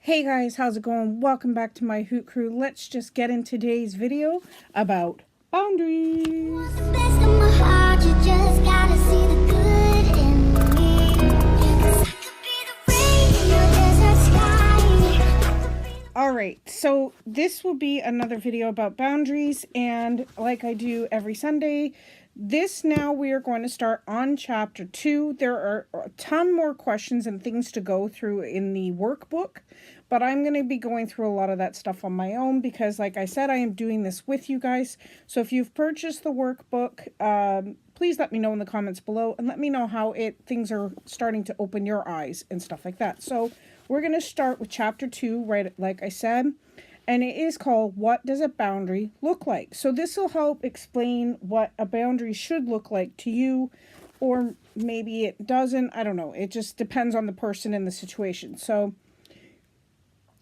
Hey guys, how's it going? Welcome back to my Hoot Crew. Let's just get in today's video about boundaries. Alright, so this will be another video about boundaries, and like I do every Sunday, we are going to start on chapter 2. There are a ton more questions and things to go through in the workbook, but I'm going to be going through a lot of that stuff on my own because, like I said, I am doing this with you guys. So if you've purchased the workbook, please let me know in the comments below and let me know how things are starting to open your eyes and stuff like that. So we're going to start with chapter 2, right, like I said. And it is called, What Does a Boundary Look Like? So this will help explain what a boundary should look like to you, or maybe it doesn't. I don't know. It just depends on the person and the situation. So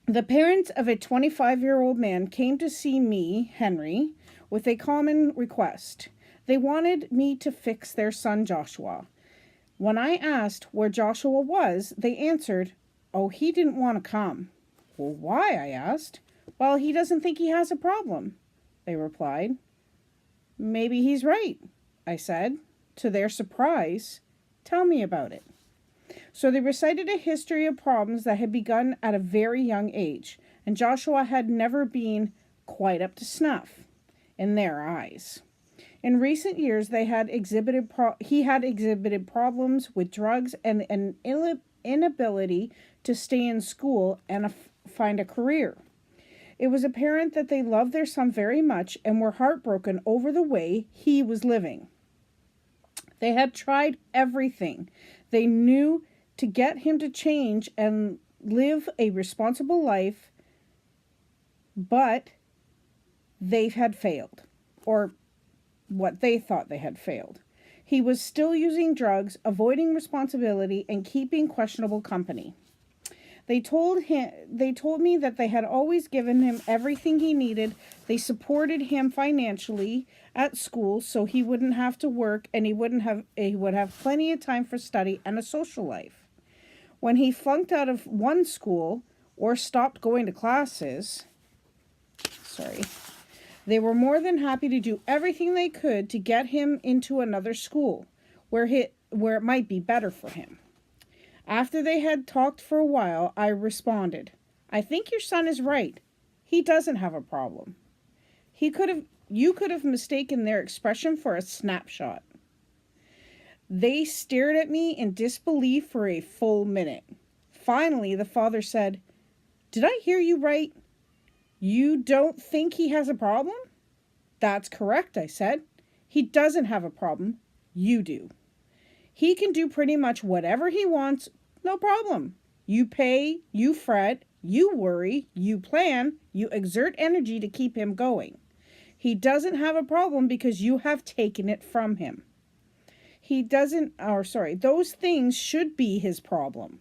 the parents of a 25-year-old man came to see me, Henry, with a common request. They wanted me to fix their son Joshua. When I asked where Joshua was, they answered, "Oh, he didn't want to come." "Well, why?" I asked. "Well, he doesn't think he has a problem," they replied. "Maybe he's right," I said. To their surprise, "Tell me about it." So they recited a history of problems that had begun at a very young age, and Joshua had never been quite up to snuff in their eyes. In recent years, he had exhibited problems with drugs and an inability to stay in school and find a career. It was apparent that they loved their son very much and were heartbroken over the way he was living. They had tried everything they knew to get him to change and live a responsible life, but they had failed, or what they thought they had failed. He was still using drugs, avoiding responsibility, and keeping questionable company. They told me that they had always given him everything he needed. They supported him financially at school so he wouldn't have to work, and he would have plenty of time for study and a social life. When he flunked out of one school or stopped going to classes, they were more than happy to do everything they could to get him into another school where it might be better for him. After they had talked for a while, I responded, "I think your son is right. He doesn't have a problem." You could have mistaken their expression for a snapshot. They stared at me in disbelief for a full minute. Finally, the father said, "Did I hear you right? You don't think he has a problem?" "That's correct," I said. "He doesn't have a problem. You do. He can do pretty much whatever he wants, no problem. You pay, you fret, you worry, you plan, you exert energy to keep him going. He doesn't have a problem because you have taken it from him. Those things should be his problem.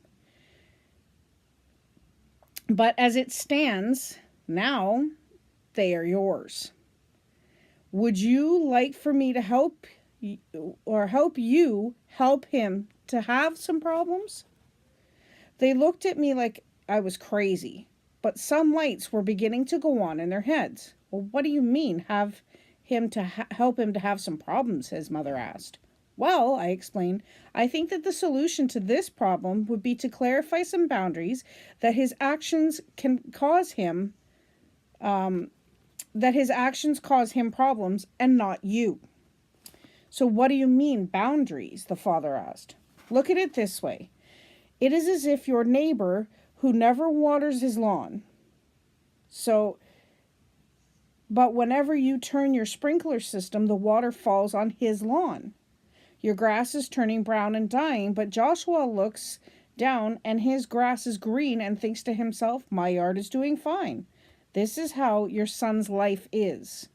But as it stands now, they are yours. Would you like for me to help you help him to have some problems?" They looked at me like I was crazy, but some lights were beginning to go on in their heads. "Well, what do you mean, help him to have some problems?" his mother asked. "Well," I explained, "I think that the solution to this problem would be to clarify some boundaries that his actions cause him problems and not you." "So what do you mean, boundaries?" the father asked. "Look at it this way. It is as if your neighbor who never waters his lawn. But whenever you turn your sprinkler system, the water falls on his lawn. Your grass is turning brown and dying, but Joshua looks down and his grass is green and thinks to himself, 'My yard is doing fine.' This is how your son's life is.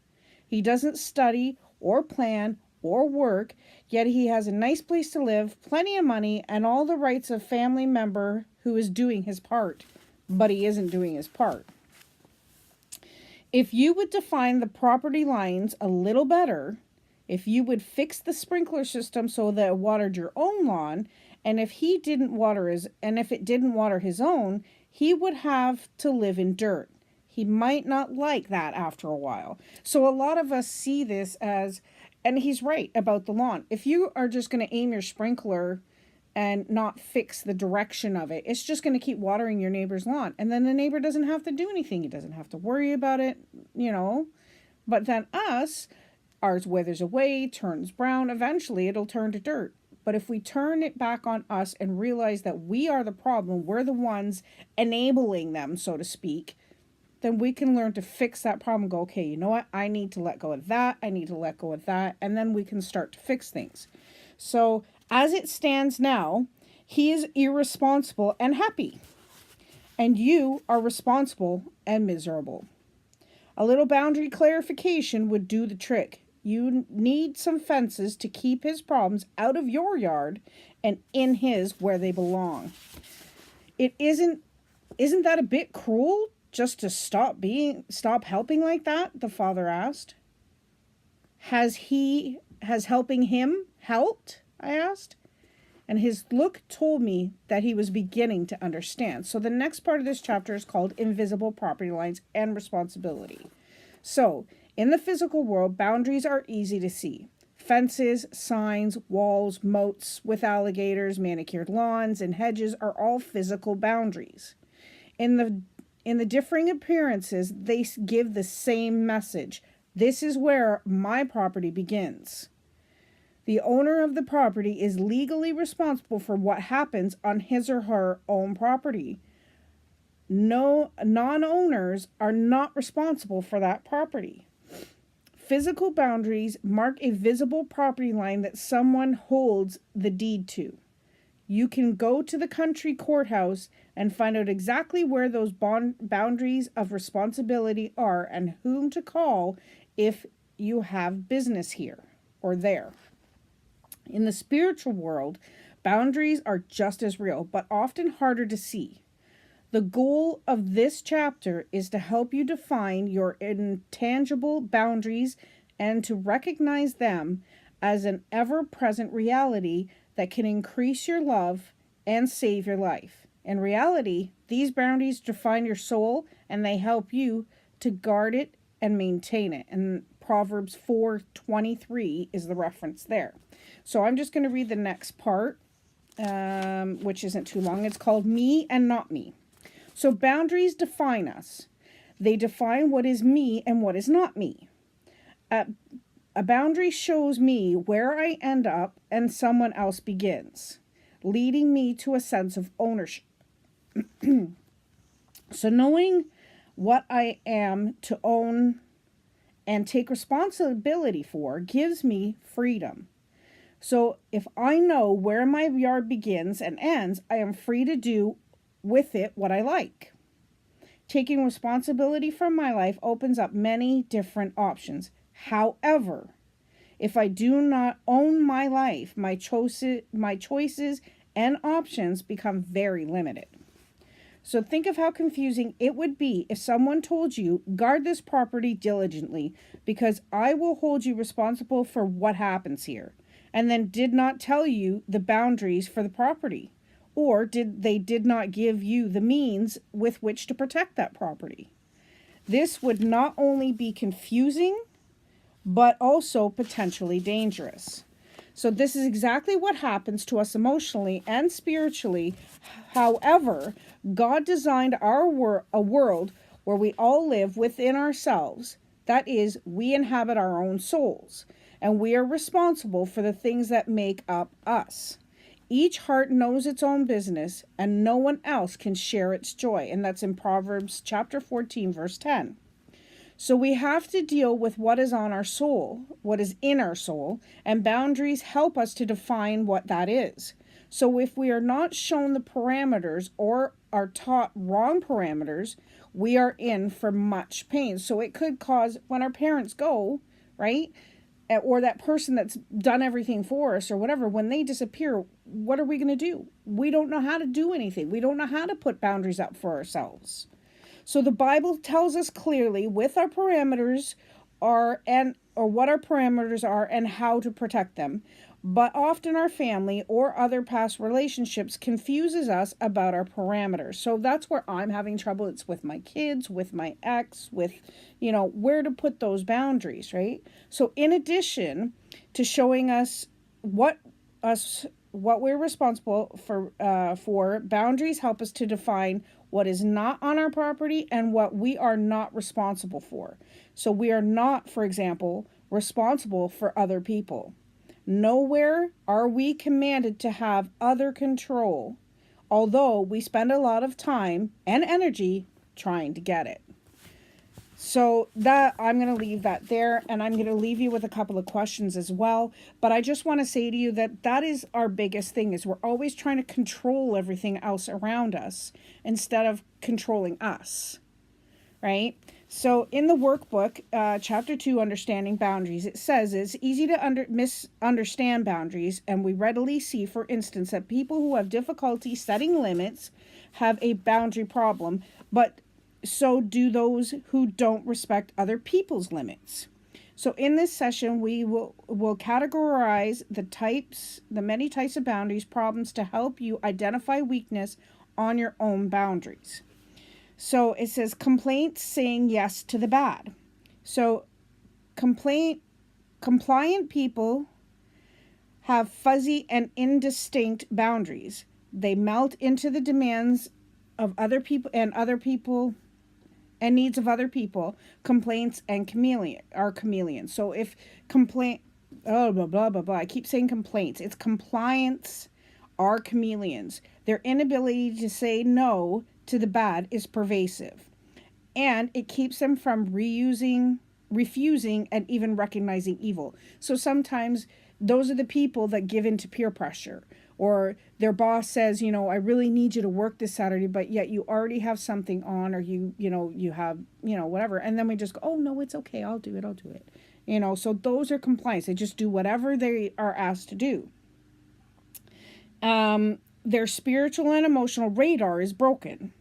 He doesn't study or plan or work, yet he has a nice place to live, plenty of money, and all the rights of a family member who is doing his part, but he isn't doing his part. If you would define the property lines a little better, if you would fix the sprinkler system so that it watered your own lawn, and if it didn't water his own, he would have to live in dirt. He might not like that after a while. So a lot of us see this as, and he's right about the lawn. If you are just going to aim your sprinkler and not fix the direction of it, it's just going to keep watering your neighbor's lawn. And then the neighbor doesn't have to do anything. He doesn't have to worry about it, But then ours withers away, turns brown. Eventually it'll turn to dirt. But if we turn it back on us and realize that we are the problem, we're the ones enabling them, so to speak, then we can learn to fix that problem and go, okay, you know what? I need to let go of that. I need to let go of that. And then we can start to fix things. So as it stands now, he is irresponsible and happy. And you are responsible and miserable. A little boundary clarification would do the trick. You need some fences to keep his problems out of your yard and in his where they belong. Isn't that a bit cruel just to stop helping like that? The father asked. Has helping him helped? I asked. And his look told me that he was beginning to understand. So the next part of this chapter is called Invisible Property Lines and Responsibility. So in the physical world, boundaries are easy to see. Fences, signs, walls, moats with alligators, manicured lawns, and hedges are all physical boundaries. In the differing appearances, they give the same message. This is where my property begins. The owner of the property is legally responsible for what happens on his or her own property. No, non-owners are not responsible for that property. Physical boundaries mark a visible property line that someone holds the deed to. You can go to the country courthouse and find out exactly where those boundaries of responsibility are and whom to call if you have business here or there. In the spiritual world, boundaries are just as real, but often harder to see. The goal of this chapter is to help you define your intangible boundaries and to recognize them as an ever-present reality that can increase your love and save your life. In reality, these boundaries define your soul and they help you to guard it and maintain it. And Proverbs 4:23 is the reference there. So I'm just going to read the next part, which isn't too long. It's called Me and Not Me. So boundaries define us. They define what is me and what is not me. A boundary shows me where I end up and someone else begins, leading me to a sense of ownership. So knowing what I am to own and take responsibility for gives me freedom. So if I know where my yard begins and ends, I am free to do with it what I like. Taking responsibility for my life opens up many different options. However, if I do not own my life, my choices and options become very limited. So think of how confusing it would be if someone told you, guard this property diligently because I will hold you responsible for what happens here, and then did not tell you the boundaries for the property, or did not give you the means with which to protect that property. This would not only be confusing, but also potentially dangerous. So this is exactly what happens to us emotionally and spiritually. However, God designed a world where we all live within ourselves. That is, we inhabit our own souls, and we are responsible for the things that make up us. Each heart knows its own business, and no one else can share its joy. And that's in Proverbs chapter 14, verse 10. So we have to deal with what is on our soul, what is in our soul, and boundaries help us to define what that is. So if we are not shown the parameters or are taught wrong parameters, we are in for much pain. So it could cause, when our parents go, right, or that person that's done everything for us or whatever, when they disappear, what are we going to do? We don't know how to do anything. We don't know how to put boundaries up for ourselves. So the Bible tells us clearly with our parameters or what our parameters are and how to protect them. But often our family or other past relationships confuses us about our parameters. So that's where I'm having trouble. It's with my kids, with my ex, with, where to put those boundaries, right? So in addition to showing us what we're responsible for, boundaries help us to define what is not on our property and what we are not responsible for. So we are not, for example, responsible for other people. Nowhere are we commanded to have other control, although we spend a lot of time and energy trying to get it. So that I'm going to leave that there, and I'm going to leave you with a couple of questions as well. But I just want to say to you that is our biggest thing, is we're always trying to control everything else around us instead of controlling us, right? So in the workbook, chapter 2, Understanding Boundaries, it says it's easy to misunderstand boundaries, and we readily see, for instance, that people who have difficulty setting limits have a boundary problem, but so do those who don't respect other people's limits. So in this session, we will categorize the many types of boundaries problems to help you identify weakness on your own boundaries. So it says complaints, saying yes to the bad. So compliant people have fuzzy and indistinct boundaries. They melt into the demands of other people and needs of other people. Complaints and chameleons. So if blah, blah, blah, blah. I keep saying complaints. It's compliance are chameleons. Their inability to say no to the bad is pervasive, and it keeps them from refusing, and even recognizing evil. So sometimes those are the people that give in to peer pressure, or their boss says, I really need you to work this Saturday, but yet you already have something on, or you have, whatever. And then we just go, oh no, it's okay. I'll do it. So those are compliance. They just do whatever they are asked to do. Their spiritual and emotional radar is broken,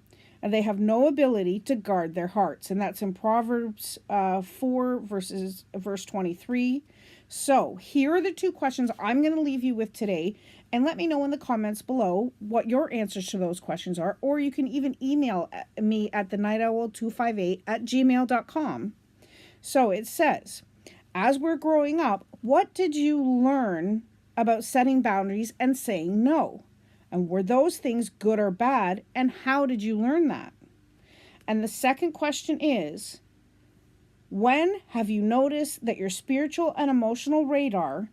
and they have no ability to guard their hearts. And that's in Proverbs 4, verse 23. So here are the two questions I'm going to leave you with today. And let me know in the comments below what your answers to those questions are. Or you can even email me at thenightowl258@gmail.com. So it says, as we're growing up, what did you learn about setting boundaries and saying no? And were those things good or bad? And how did you learn that? And the second question is, when have you noticed that your spiritual and emotional radar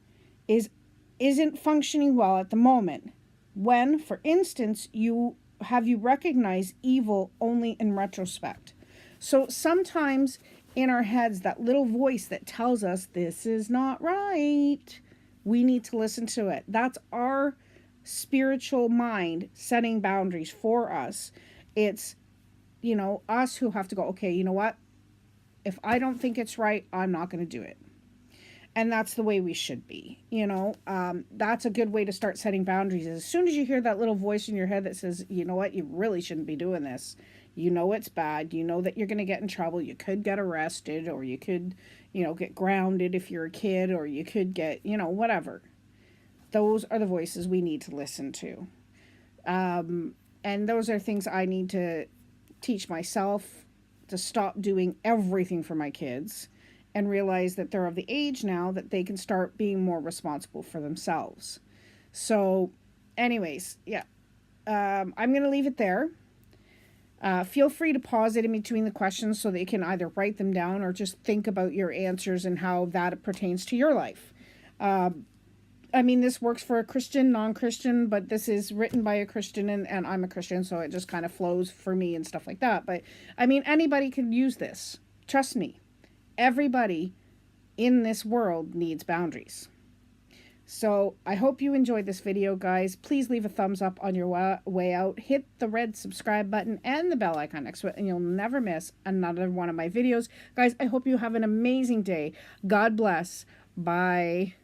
isn't functioning well at the moment? When, for instance, you recognized evil only in retrospect? So sometimes in our heads, that little voice that tells us this is not right, we need to listen to it. That's our spiritual mind setting boundaries for us. It's, us who have to go, okay, you know what? If I don't think it's right, I'm not going to do it. And that's the way we should be. That's a good way to start setting boundaries. As soon as you hear that little voice in your head that says, you know what, you really shouldn't be doing this. It's bad. That you're going to get in trouble. You could get arrested, or you could, get grounded if you're a kid, or you could get, whatever. Those are the voices we need to listen to. And those are things I need to teach myself, to stop doing everything for my kids and realize that they're of the age now that they can start being more responsible for themselves. So anyways, yeah, I'm going to leave it there. Feel free to pause it in between the questions so that you can either write them down or just think about your answers and how that pertains to your life. This works for a Christian, non-Christian, but this is written by a Christian, and I'm a Christian, so it just kind of flows for me and stuff like that. But, anybody can use this. Trust me. Everybody in this world needs boundaries. So I hope you enjoyed this video, guys. Please leave a thumbs up on your way out. Hit the red subscribe button and the bell icon next to it, and you'll never miss another one of my videos. Guys, I hope you have an amazing day. God bless. Bye.